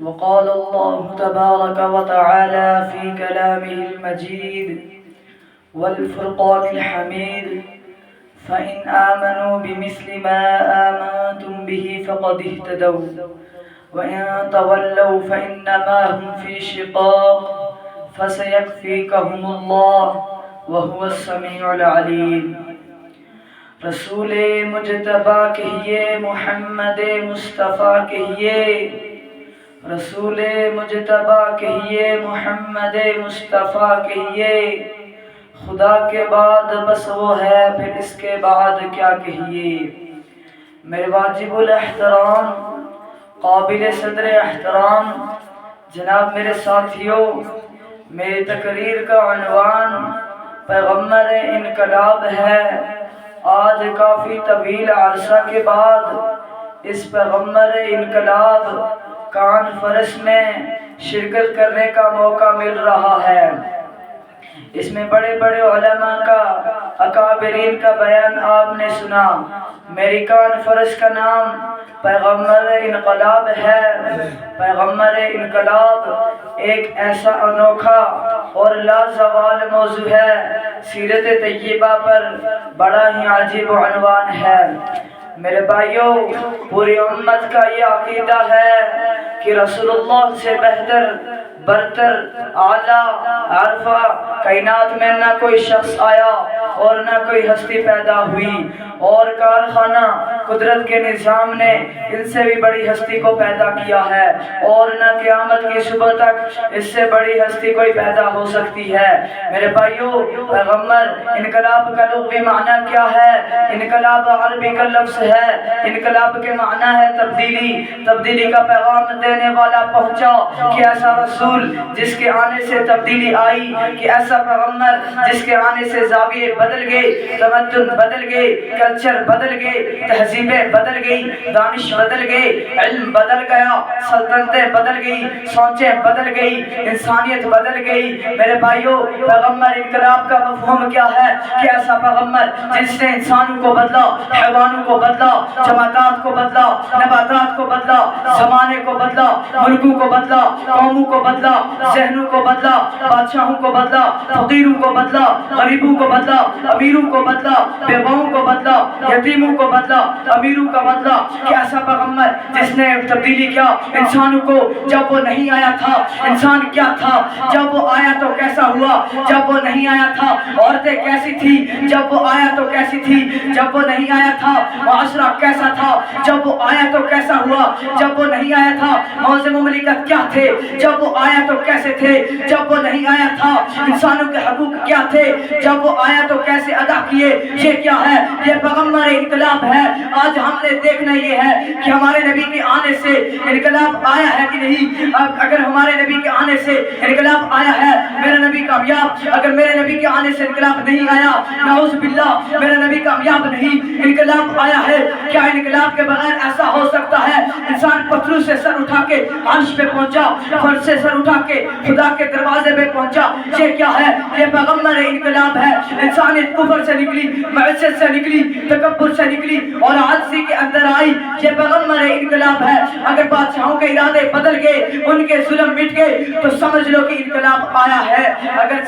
وقال الله تبارك وتعالى في كلامه المجيد والفرقان الحميد فإن آمنوا بمثل ما آمنتم به فقد اهتدوا وإن تولوا فإنما هم في شقاق فسيكفيكهم الله وهو السميع العليم۔ رسول مجتبی کہیے، محمد مصطفیٰ کہیے، رسول مجتبی کہیے، محمد مصطفیٰ کہیے، خدا کے بعد بس وہ ہے، پھر اس کے بعد کیا کہیے۔ میرے واجب الاحترام، قابل صدر احترام جناب میرے ساتھیوں، میری تقریر کا عنوان پیغمبر انقلاب ہے۔ آج کافی طویل عرصہ کے بعد اس پیغمبر انقلاب کانفرنس میں شرکت کرنے کا موقع مل رہا ہے۔ اس میں بڑے بڑے علماء کا، اکابرین کا بیان آپ نے سنا۔ میری کانفرنس کا نام پیغمبر انقلاب ہے۔ پیغمبر انقلاب ایک ایسا انوکھا اور لازوال موضوع ہے، سیرت طیبہ پر بڑا ہی عجیب عنوان ہے۔ میرے بھائیوں، پوری امت کا یہ عقیدہ ہے کہ رسول اللہ سے بہتر، برتر، اعلیٰ، عرفہ کائنات میں نہ کوئی شخص آیا اور نہ کوئی ہستی پیدا ہوئی، اور کارخانہ قدرت کے نظام نے ان سے بھی بڑی ہستی کو پیدا کیا ہے، اور نہ قیامت کی صبح تک اس سے بڑی ہستی کوئی پیدا ہو سکتی ہے۔ میرے بھائیوں، پیغمبر انقلاب کا لغوی معنی کیا ہے؟ انقلاب عربی کا لفظ ہے۔ انقلاب کے معنی ہے تبدیلی۔ تبدیلی کا پیغام دینے والا پہنچا کہ ایسا رسول جس کے آنے سے تبدیلی آئی، کہ ایسا پیغمبر جس کے آنے سے زاویے بدل گئے، تمدن بدل گئے، کلچر بدل گئے، تہذیبیں بدل گئی، دانش بدل گئے، علم بدل گیا، سلطنتیں بدل گئی، سوچیں بدل گئی، انسانیت بدل گئی۔ میرے بھائیوں، پیغمبر انقلاب کا مفہوم کیا ہے؟ کہ ایسا پیغمبر جس نے انسانوں کو بدلا، حیوانوں کو بدلا، جماعتات کو بدلا، نباتات کو بدلا، زمانے کو بدلا، ملکوں کو بدلا، قوموں کو بدلا، ذہنوں کو بدلا، بادشاہوں کو بدلا، فقیروں کو بدلا، غریبوں کو بدلا، امیروں کو بدلا، بیواؤں کو بدلا، یتیموں کو بدلا، امیروں کا بدلا۔ کہ ایسا پیغمبر جس نے تبدیلی کیا انسانوں کو، جب وہ نہیں آیا تھا انسان کیا تھا، جب وہ آیا تو کیسا ہوا، جب وہ نہیں آیا تھا عورتیں کیسی تھی، جب وہ آیا تو کیسی تھی، جب وہ نہیں آیا تھا معاشرہ کیسا تھا، جب وہ آیا تو کیسا ہوا، جب وہ نہیں آیا تھا موضوع مملکت کیا تھے، جب وہ آیا تو کیسے تھے، جب وہ نہیں آیا تھا انسانوں کے حقوق کیا تھے، جب وہ آیا تو کیسے ادا کیے۔ یہ کیا ہے؟ یہ پیغمبر انقلاب ہے۔ آج ہم نے دیکھنا یہ ہے کہ ہمارے نبی کے آنے سے انقلاب آیا ہے کہ نہیں۔ اگر ہمارے نبی کے آنے سے انقلاب آیا ہے، میرا نبی کامیاب۔ اگر میرے نبی کے آنے سے انقلاب نہیں آیا، نعوذ باللہ، میرا نبی کامیاب نہیں۔ انقلاب آیا ہے، کیا انقلاب کے بغیر ایسا ہو سکتا ہے؟ انسان پتھروں سے سر اٹھا کے عرش پہ پہنچا، فرش سے سر اٹھا کے خدا کے دروازے پہ پہنچا۔ یہ کیا ہے؟ یہ پیغمبر انقلاب ہے۔ انسانیت کفر سے نکلی، معصیت سے نکلی، تکبر سے نکلی اور عاجزی کے اندر آئی۔ یہ پیغمبر انقلاب ہے۔ اگر بادشاہوں کے ارادے بدل گئے، ان کے ظلم مٹ گئے، تو سمجھ لو کہ انقلاب آیا ہے۔ اگر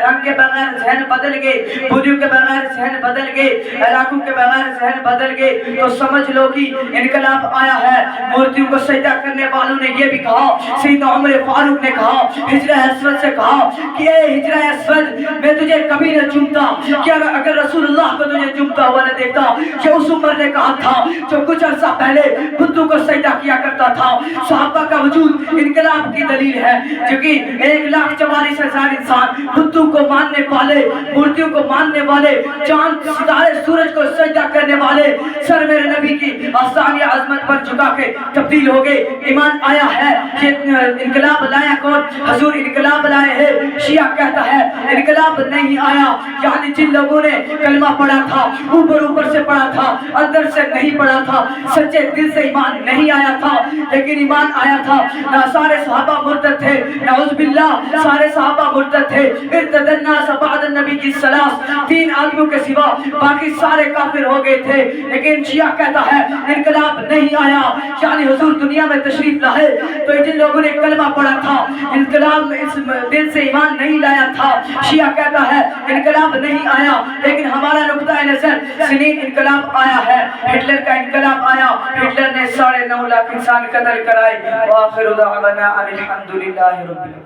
رنگ کے بغیر ذہن بدل گئے، بولیوں کے بغیر ذہن بدل گئے، علاقوں کے بغیر ذہن بدل گئے، تو سمجھ لو کہ انقلاب آیا ہے۔ مورتیوں کو سجدہ کرنے والوں نے یہ بھی کہا، سیدنا عمر فاروق نے کہا، ہجرہ اسود سے کہا کہ اے ہجرہ اسود، میں تجھے کبھی نہ چومتا۔ کیا اگر رسول اللہ کو تجھے چومتا ہوا نہ دیکھتا؟ کہ اس عمر نے کہا تھا جو کچھ عرصہ پہلے بتوں کو سجدہ کیا کرتا تھا۔ صحابہ کا وجود انقلاب کی دلیل ہے، کیونکہ 1,44,000 انسان بتوں کو ماننے والے، مورتیوں کو ماننے والے، چاند ستارے سورج کو سجدہ کرنے والے، سر میرے نبی کی آستان عظمت پر جھکا کے تبدیل ہو گئے۔ ایمان آیا ہے۔ یہ انقلاب لایا کون؟ حضور انقلاب لائے ہیں۔ شیعہ کہتا ہے انقلاب نہیں آیا، یعنی جن لوگوں نے کلمہ پڑھا تھا، اوپر سے پڑھا تھا، اندر سے نہیں پڑھا تھا، سچے دل سے ایمان نہیں آیا تھا، لیکن ایمان آیا تھا۔ سارے صحابہ مرتد تھے، نعوذ باللہ، سارے صحابہ مرتد تھے۔ ارتد الناس بعد النبی کی ثلاث، 3 آدمیوں کے سوا باقی سارے کافر ہو گئے تھے۔ لیکن شیعہ کہتا ہے انقلاب نہیں آیا، یعنی حضور دنیا انڈیا میں تشریف لائے تو جن لوگوں نے کلمہ پڑھا تھا، انقلاب میں اس دل سے ایمان نہیں لایا تھا، شیعہ کہتا ہے انقلاب نہیں آیا، لیکن ہمارا نقطہ نظر سنین انقلاب آیا ہے، ہٹلر کا انقلاب آیا، ہٹلر نے 9.5 لاکھ انسان قتل کرائے۔ وآخر دعوانا الحمدللہ رب العالمین۔